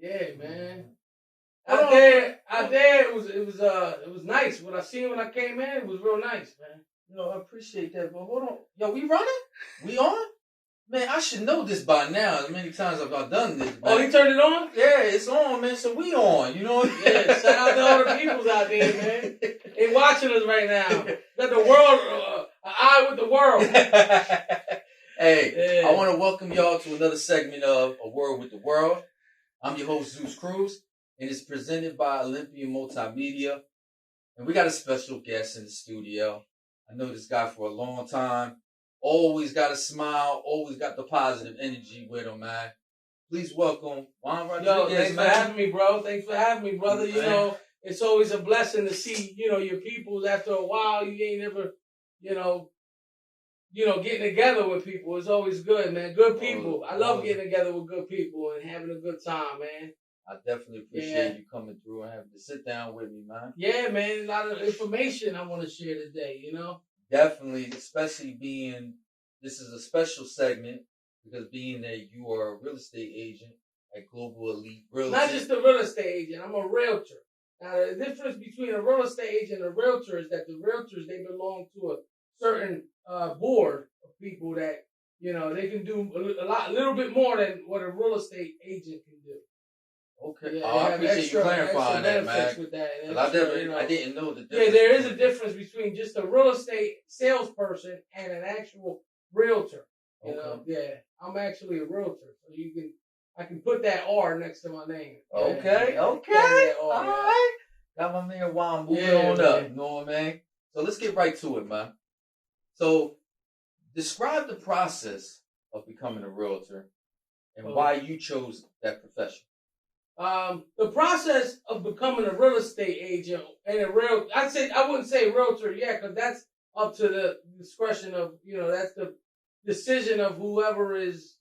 Yeah, man. Out there, it was nice. What I seen when I came in, it was real nice, man. I appreciate that. But hold on, yo, we running? We on? Man, I should know this by now. As many times I've done this. Man. Oh, he turned it on? Yeah, it's on, man. So we on, Yeah, shout out to all the peoples out there, man. They watching us right now. Got the world, an eye with the world. Hey, yeah. I want to welcome y'all to another segment of A Word with the World. I'm your host, Zeus Cruz, and it's presented by Olympian Multimedia. And we got a special guest in the studio. I know this guy for a long time. Always got a smile, always got the positive energy with him, man. Please welcome Juan Rodriguez. Yo, thanks for having me, bro. Thanks for having me, brother. Man. It's always a blessing to see, your peoples after a while. You ain't ever, getting together with people. It's always good, man. Good people. I love getting together with good people and having a good time, man. I definitely appreciate you coming through and having to sit down with me, man. Yeah, man. A lot of information I want to share today, Definitely, especially being, this is a special segment because being that you are a real estate agent at Global Elite Realty. Not just a real estate agent, I'm a realtor. Now, the difference between a real estate agent and a realtor is that the realtors, they belong to a certain board of people that, they can do a little bit more than what a real estate agent can do. Okay. Yeah, I appreciate you clarifying that, man. With that, I didn't know the difference. Yeah, there is a difference between just a real estate salesperson and an actual realtor. Yeah, I'm actually a realtor, so I can put that R next to my name. Okay. All right. Got my man Juan moving on up. You know what I mean? So let's get right to it, man. So describe the process of becoming a realtor and why you chose that profession. The process of becoming a real estate agent and I wouldn't say realtor yet, because that's up to the discretion of, that's the decision of whoever is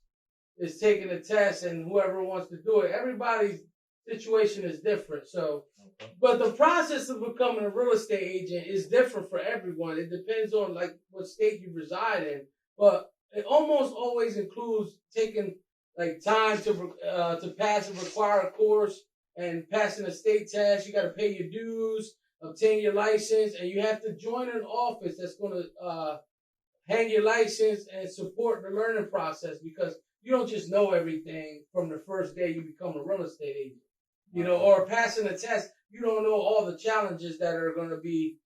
taking the test and whoever wants to do it. Everybody's situation is different. So, but the process of becoming a real estate agent is different for everyone. It depends on what state you reside in, but it almost always includes taking time to pass a required course and passing a state test. You got to pay your dues, obtain your license, and you have to join an office that's going to hang your license and support the learning process, because you don't just know everything from the first day you become a real estate agent, or passing a test. You don't know all the challenges that are going to be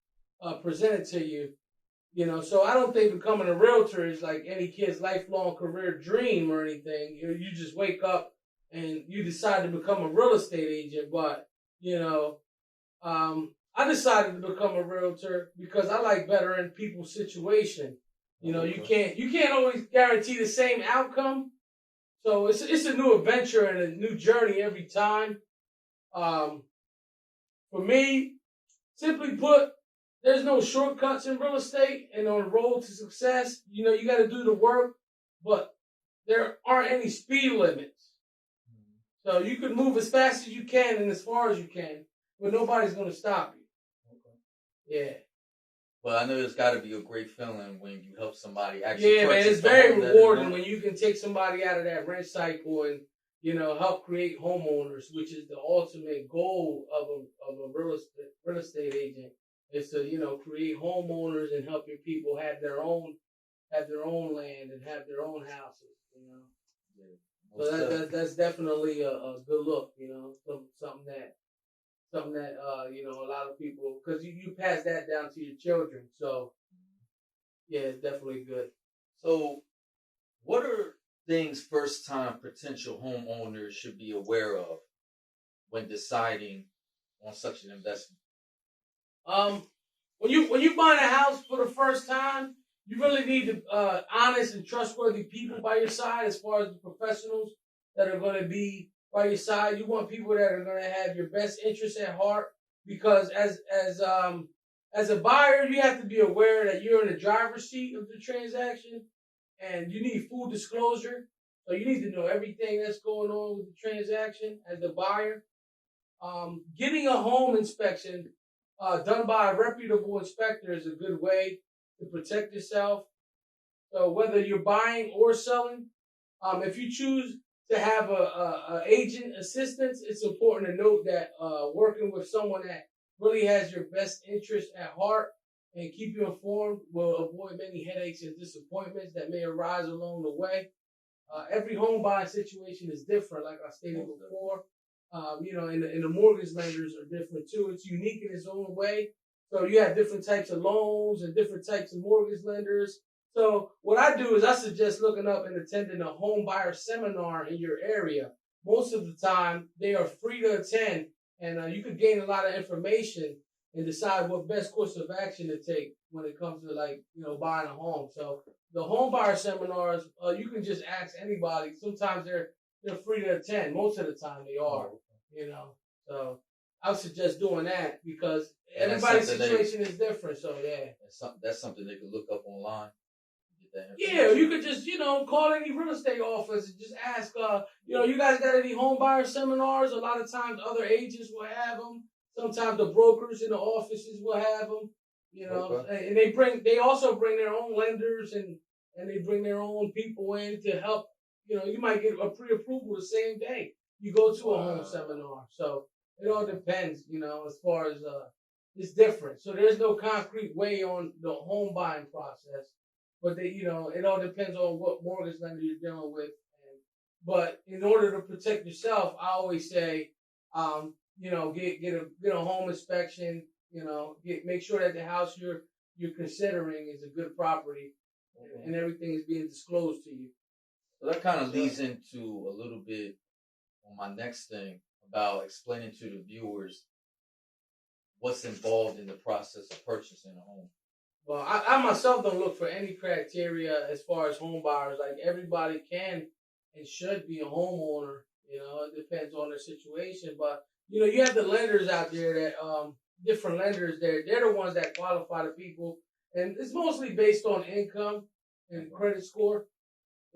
presented to you. So I don't think becoming a realtor is like any kid's lifelong career dream or anything. You just wake up and you decide to become a real estate agent. But, I decided to become a realtor because I like bettering people's situation. You can't always guarantee the same outcome. So it's a new adventure and a new journey every time. For me, simply put, there's no shortcuts in real estate and on the road to success. You got to do the work, but there aren't any speed limits. So you can move as fast as you can and as far as you can, but nobody's going to stop you. Okay. Yeah. Well, I know it's got to be a great feeling when you help somebody actually. Yeah, man, it's very rewarding when you can take somebody out of that rent cycle and, help create homeowners, which is the ultimate goal of a real estate agent. Is to create homeowners and help your people have their own land and have their own houses. Yeah. So that's definitely a good look. Something that a lot of people, because you pass that down to your children. So yeah, it's definitely good. So what are things first time potential homeowners should be aware of when deciding on such an investment? When you buy a house for the first time, you really need honest and trustworthy people by your side, as far as the professionals that are going to be by your side. You want people that are going to have your best interests at heart, because as a buyer, you have to be aware that you're in the driver's seat of the transaction, and you need full disclosure. So you need to know everything that's going on with the transaction as a buyer. Getting a home inspection done by a reputable inspector is a good way to protect yourself. So whether you're buying or selling, if you choose to have a agent assistance, it's important to note that working with someone that really has your best interest at heart and keep you informed will avoid many headaches and disappointments that may arise along the way. Every home buying situation is different, like I stated before. And the mortgage lenders are different too. It's unique in its own way. So you have different types of loans and different types of mortgage lenders. So what I do is I suggest looking up and attending a home buyer seminar in your area. Most of the time, they are free to attend, and you can gain a lot of information and decide what best course of action to take when it comes to buying a home. So the home buyer seminars, you can just ask anybody. Sometimes they're free to attend. Most of the time they are. So I would suggest doing that because everybody's situation is different. So yeah, that's something they could look up online. Yeah, you could just, call any real estate office and just ask, you guys got any home buyer seminars? A lot of times other agents will have them. Sometimes the brokers in the offices will have them, okay. And they also bring their own lenders and they bring their own people in to help. You might get a pre-approval the same day you go to a home seminar. So it all depends, as far as, it's different. So there's no concrete way on the home buying process. But it all depends on what mortgage lender you're dealing with. But in order to protect yourself, I always say, get a home inspection. Make sure that the house you're considering is a good property, and everything is being disclosed to you. So that kind of leads into a little bit on my next thing about explaining to the viewers what's involved in the process of purchasing a home. Well, I myself don't look for any criteria as far as home buyers. Like everybody can and should be a homeowner. It depends on their situation. But you have the lenders out there that different lenders. They're the ones that qualify the people, and it's mostly based on income and credit score.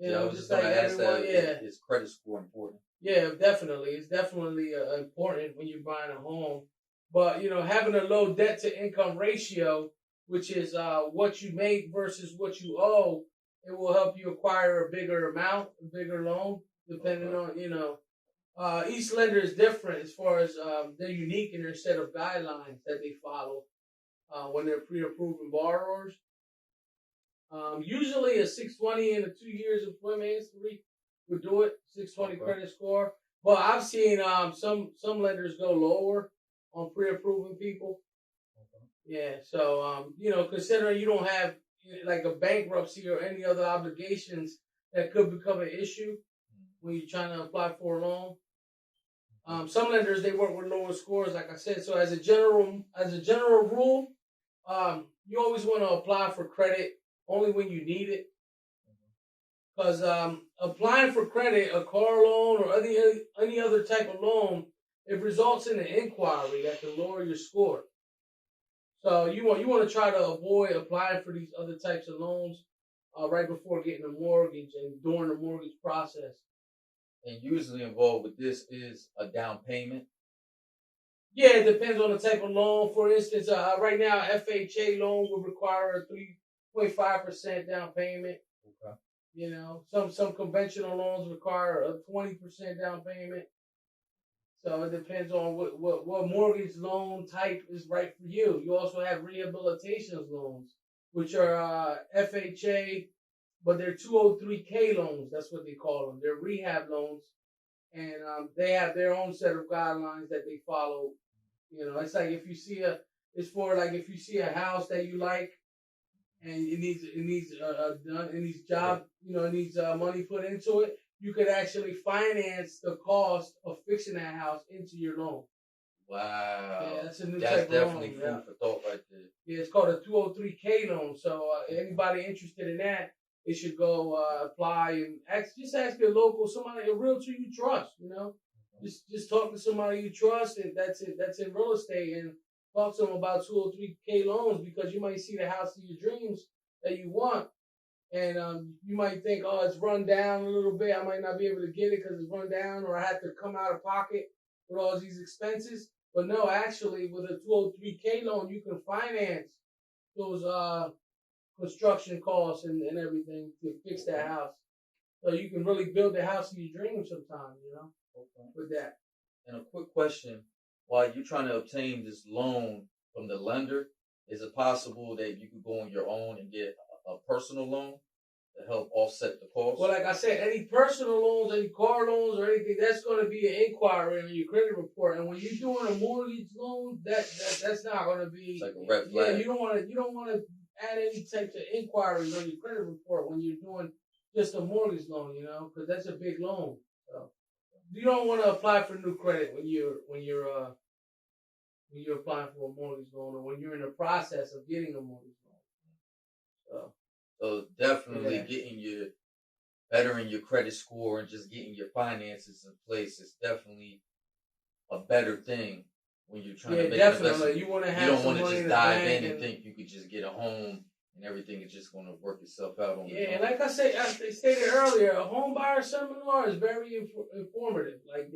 I was just like everyone. Is credit score important? Yeah, definitely. It's definitely important when you're buying a home. But having a low debt to income ratio, which is what you make versus what you owe, it will help you acquire a bigger amount, a bigger loan, depending on, each lender is different as far as they're unique in their set of guidelines that they follow when they're pre-approving borrowers. Usually a 620 and a 2 years employment history would do it, 620 credit score. But I've seen some lenders go lower on pre-approving people. Yeah, so considering you don't have like a bankruptcy or any other obligations that could become an issue when you're trying to apply for a loan. Some lenders, they work with lower scores, like I said. So as a general rule, you always want to apply for credit only when you need it. Because applying for credit, a car loan or any other type of loan, it results in an inquiry that can lower your score. So you want to try to avoid applying for these other types of loans right before getting a mortgage and during the mortgage process. And usually involved with this is a down payment. Yeah, it depends on the type of loan. For instance, right now, FHA loan would require a 3.5% down payment. Okay. Some conventional loans require a 20% down payment. So it depends on what mortgage loan type is right for you. You also have rehabilitation loans, which are FHA, but they're 203K loans. That's what they call them. They're rehab loans, and they have their own set of guidelines that they follow. It's like if you see a house that you like, and it needs job, it needs money put into it. You could actually finance the cost of fixing that house into your loan. Wow. Yeah, that's a new That's type definitely of loan. Food for thought right there. Yeah, it's called a 203K loan. So anybody interested in that, they should go apply and ask your local, somebody, a realtor you trust, Just talk to somebody you trust, and that's in real estate, and talk to them about 203K loans, because you might see the house of your dreams that you want. And you might think, oh, it's run down a little bit. I might not be able to get it because it's run down, or I have to come out of pocket with all these expenses. But no, actually, with a 203K loan, you can finance those construction costs and everything to fix that house. So you can really build the house of your dreams sometimes, with that. And a quick question: while you're trying to obtain this loan from the lender, is it possible that you could go on your own and get a personal loan to help offset the cost? Well, like I said, any personal loans, any car loans, or anything, that's going to be an inquiry on your credit report. And when you're doing a mortgage loan, that's not going to be It's like a red flag. Yeah, you don't want to add any types of inquiries on your credit report when you're doing just a mortgage loan, because that's a big loan. So you don't want to apply for new credit when you're applying for a mortgage loan or when you're in the process of getting a mortgage loan. So definitely bettering your credit score and just getting your finances in place is definitely a better thing when you're trying to make an investment. You want to have You don't want to money just in the dive bank in and think you could just get a home and everything is just going to work itself out on its own. Yeah, like I stated earlier, a home buyer seminar is very informative. Like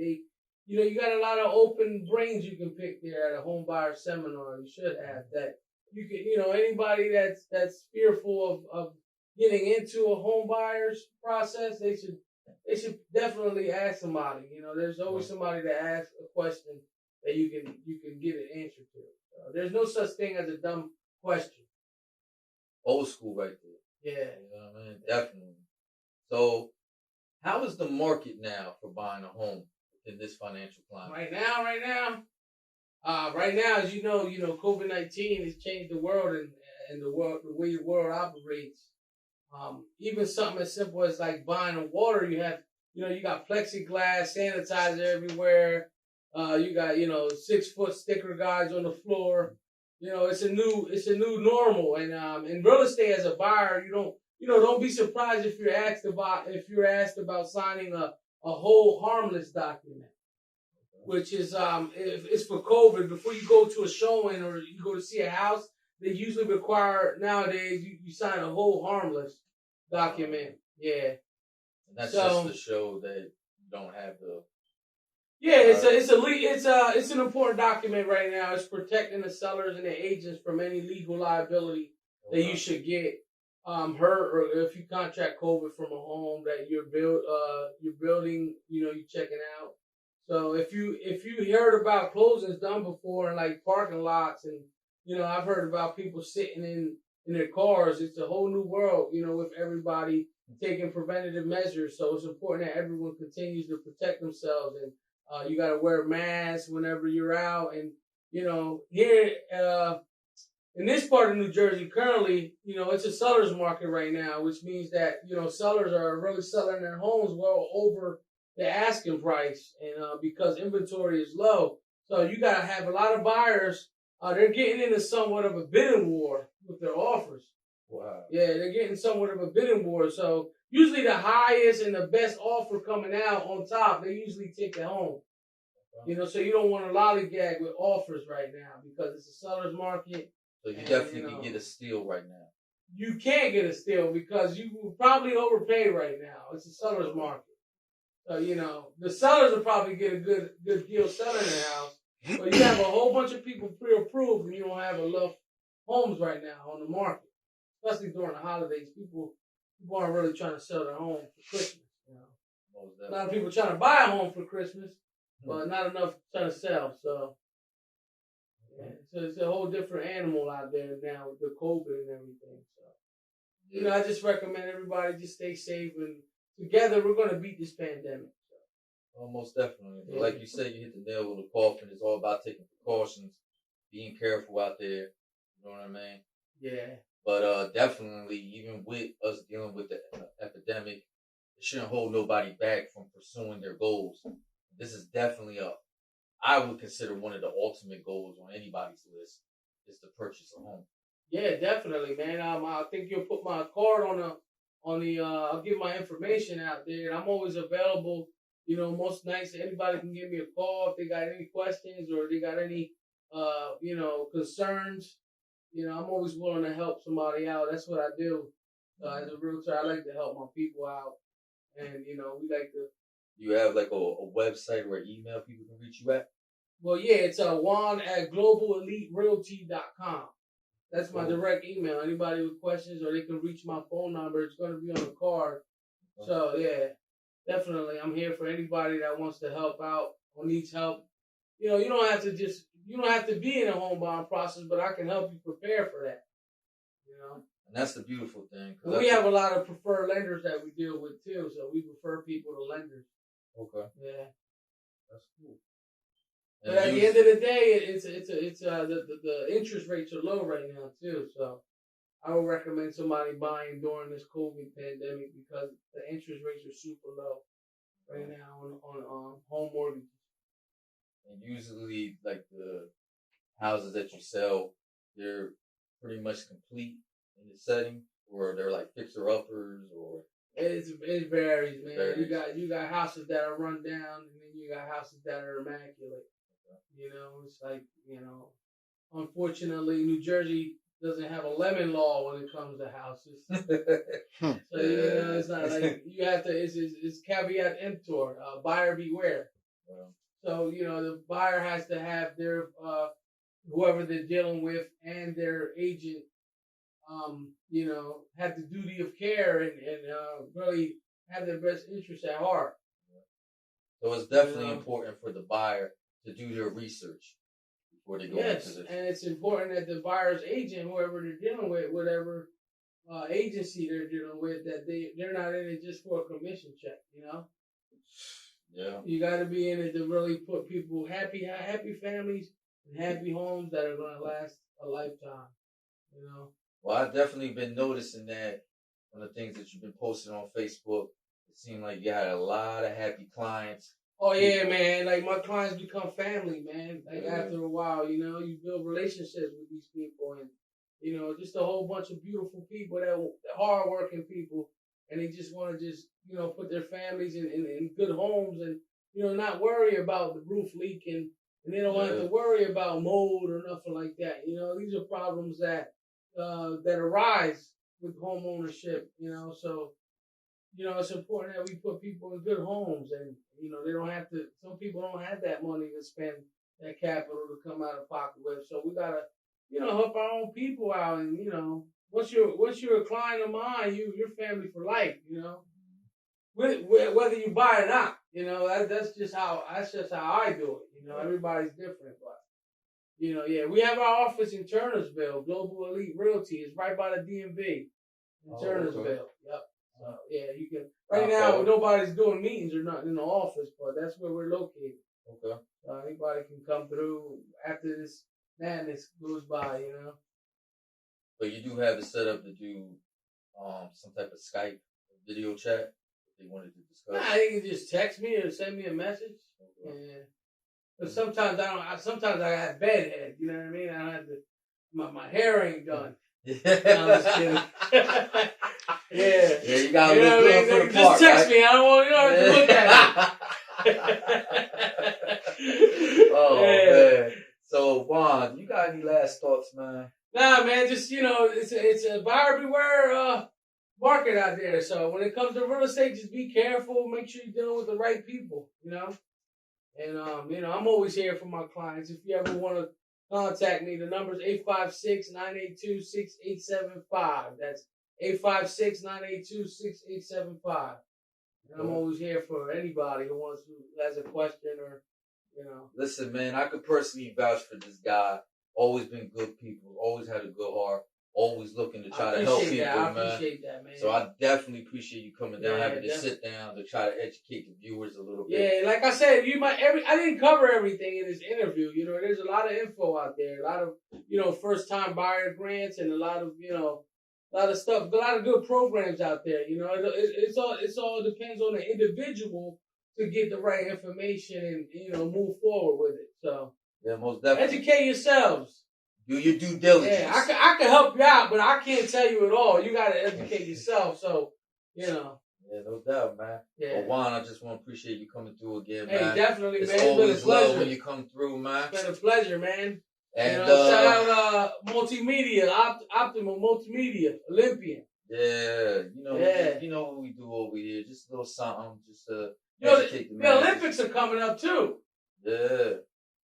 you got a lot of open brains you can pick there at a home buyer seminar. You should have that. You can, anybody that's fearful of getting into a home buyer's process, they should definitely ask somebody. There's always somebody to ask a question that you can get an answer to. There's no such thing as a dumb question. Old school right there. Yeah. You know what I mean? Definitely. So, how is the market now for buying a home in this financial climate? Right now, as you know, COVID-19 has changed the world and the way the world operates. Even something as simple as like buying a water, you got plexiglass, sanitizer everywhere. You got 6-foot sticker guys on the floor. It's a new normal. And in real estate as a buyer, don't be surprised if you're asked about signing a whole harmless document, which is if it's for COVID. Before you go to a showing or you go to see a house, they usually require nowadays you sign a whole harmless document. Yeah. And that's just to show that you don't have the. Yeah, it's an important document right now. It's protecting the sellers and the agents from any legal liability that you should get hurt or if you contract COVID from a home that you're building, you're checking out. So if you heard about closings done before in like parking lots and I've heard about people sitting in their cars. It's a whole new world, with everybody taking preventative measures. So it's important that everyone continues to protect themselves and you got to wear masks whenever you're out. And, here in this part of New Jersey, currently, it's a seller's market right now, which means that, sellers are really selling their homes well over the asking price. And because inventory is low. So you got to have a lot of buyers. They're getting into somewhat of a bidding war with their offers. Wow. Yeah, they're getting somewhat of a bidding war. So usually the highest and the best offer coming out on top, they usually take it home. So you don't want to lollygag with offers right now because it's a seller's market. So you definitely can get a steal right now. You can't get a steal because you will probably overpay right now. It's a seller's market. So, the sellers will probably get a good deal selling their house. But you have a whole bunch of people pre-approved and you don't have enough homes right now on the market. Especially during the holidays. People aren't really trying to sell their home for Christmas. A lot of people trying to buy a home for Christmas, but not enough trying to sell. So, it's a whole different animal out there now with the COVID and everything. So, I just recommend everybody just stay safe and together we're going to beat this pandemic. Most definitely. But like you said, you hit the nail on the coffin. It's all about taking precautions, being careful out there. You know what I mean? Yeah. But definitely, even with us dealing with the epidemic, it shouldn't hold nobody back from pursuing their goals. This is definitely I would consider one of the ultimate goals on anybody's list is to purchase a home. Yeah, definitely, man. I think you'll put my card on the. I'll give my information out there, and I'm always available. Most nights anybody can give me a call if they got any questions or they got any, concerns. I'm always willing to help somebody out. That's what I do. As a realtor, I like to help my people out. And, we like to. You have like a website or email people can reach you at? Well, yeah, it's Juan at globaleliterealty.com. That's my direct email. Anybody with questions or they can reach my phone number. It's going to be on the card. So yeah, definitely, I'm here for anybody that wants to help out or needs help. You know, you don't have to be in a home buying process, but I can help you prepare for that. You know, And that's the beautiful thing. and we have a lot of preferred lenders that we deal with too, so we refer people to lenders. Okay. Yeah. That's cool. But at the end of the day, the interest rates are low right now too. So I would recommend somebody buying during this COVID pandemic because the interest rates are super low right now on home mortgages. And usually, like the houses that you sell, they're pretty much complete in the setting, or they're like fixer uppers, or it varies, man. You got houses that are run down, and then you got houses that are immaculate. You know, it's like, unfortunately, New Jersey doesn't have a lemon law when it comes to houses. So it's not like you have to. It's caveat emptor, buyer beware. So the buyer has to have their whoever they're dealing with and their agent, have the duty of care and really have their best interests at heart. So it's definitely important for the buyer to do their research before they go into this. And it's important that the buyer's agent, whoever they're dealing with, whatever agency they're dealing with, that they're not in it just for a commission check. Yeah. You got to be in it to really put people happy families and happy homes that are going to last a lifetime. Well, I've definitely been noticing that one of the things that you've been posting on Facebook. It seemed like you had a lot of happy clients. Oh yeah, man! Like my clients become family, man. Like after a while, you build relationships with these people, and just a whole bunch of beautiful people that hardworking people, and they just want to put their families in good homes, and not worry about the roof leaking, and they don't have to worry about mold or nothing like that. These are problems that arise with home ownership. So. It's important that we put people in good homes, and they don't have to. Some people don't have that money to spend that capital to come out of pocket with. So we gotta, help our own people out, and once you're a client of mine, you're family for life. Whether you buy it or not, that's just how I do it. Everybody's different, but we have our office in Turnersville, Global Elite Realty. It's right by the DMV in Turnersville. Okay. Yep. So you can. Right now, nobody's doing meetings or nothing in the office, but that's where we're located. Okay. Anybody can come through after this madness goes by, But you do have it set up to do some type of Skype video chat if they wanted to discuss. Nah, they can just text me or send me a message. Okay. Yeah. But sometimes Sometimes I have bedhead. You know what I mean? I don't have to. My hair ain't done. No, I'm just kidding. Yeah, you gotta look good for the just part, text right? me. I don't want to look at it. Oh man. So Juan, you got any last thoughts, man? Nah, man. Just it's a buyer beware market out there. So when it comes to real estate, just be careful. Make sure you're dealing with the right people. And I'm always here for my clients. If you ever want to contact me, the number is 856-982-6875. That's 856-982-6875. And I'm always here for anybody who has a question or, Listen, man, I could personally vouch for this guy. Always been good people. Always had a good heart. Always looking to try to help people, man. I appreciate that, man. So I definitely appreciate you coming down, having to sit down to try to educate the viewers a little bit. Yeah, like I said, I didn't cover everything in this interview. There's a lot of info out there, a lot of first time buyer grants, and a lot of stuff, a lot of good programs out there. It's all depends on the individual to get the right information and move forward with it. So yeah, most definitely educate yourselves. Do your due diligence. Yeah, I can help you out, but I can't tell you it all. You got to educate yourself. So, Yeah, no doubt, man. Yeah. Well, Juan, I just want to appreciate you coming through again, man. Hey, definitely, it's man. It's always been a pleasure love when you come through, man. It's been a pleasure, man. And shout out Multimedia, Optimal Multimedia, Olympian. Yeah, you know what we do over here. Just a little something, just to educate the man. The Olympics are coming up too. Yeah.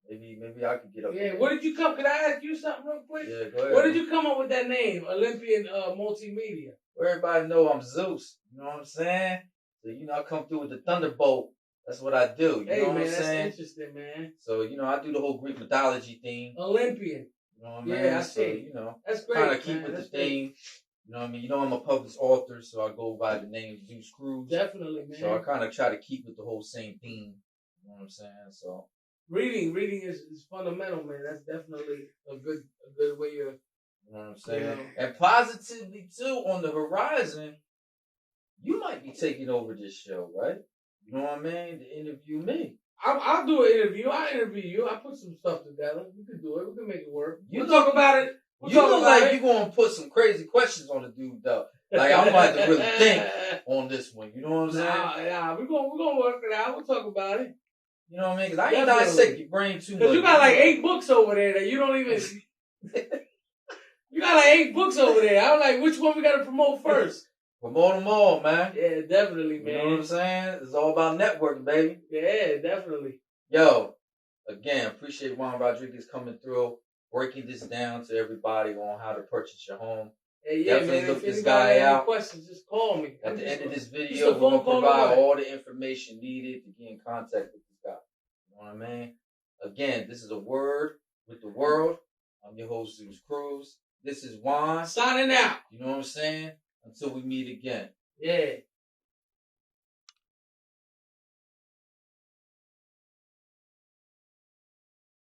Maybe I could get up. Yeah, where did you come? Could I ask you something real quick? Yeah, go ahead. Where did you come up with that name, Olympian Multimedia? Where everybody know I'm Zeus. You know what I'm saying? So, I come through with the thunderbolt. That's what I do. You know what I'm saying? That's interesting, man. So, I do the whole Greek mythology thing. Olympian. You know what I mean? I see. So, that's great. Kind of keep with the theme. You know what I mean? I'm a published author, so I go by the name Zeus Cruz. Definitely, man. So I kind of try to keep with the whole same theme. You know what I'm saying? So reading is fundamental, man. That's definitely a good way of. You know what I'm saying? And positively too, on the horizon, you might be taking over this show, right? You know what I mean? To interview me. I'll do an interview. I'll interview you. I'll put some stuff together. We can do it. We can make it work. We'll talk about it. You look like you're going to put some crazy questions on the dude, though. Like, I'm about to really think on this one. You know what I'm saying? Nah. We're gonna work it out. We'll talk about it. You know what I mean? Because I ain't dissect your brain too much. Because you got like 8 books over there that you don't even... You got like 8 books over there. I was like, which one we got to promote first? Promote them all, man. Yeah, definitely, man. You know what I'm saying? It's all about networking, baby. Yeah, definitely. Yo, again, appreciate Juan Rodriguez coming through, breaking this down to everybody on how to purchase your home. Hey, yeah, definitely man. look If this anybody guy have out. any questions, just call me. At the end of this video, we're going to provide all the information needed to get in contact with this guy. You know what I mean? Again, this is a word with the world. I'm your host, Zeus Cruz. This is Juan. Signing out. You know what I'm saying? Until we meet again. Yeah.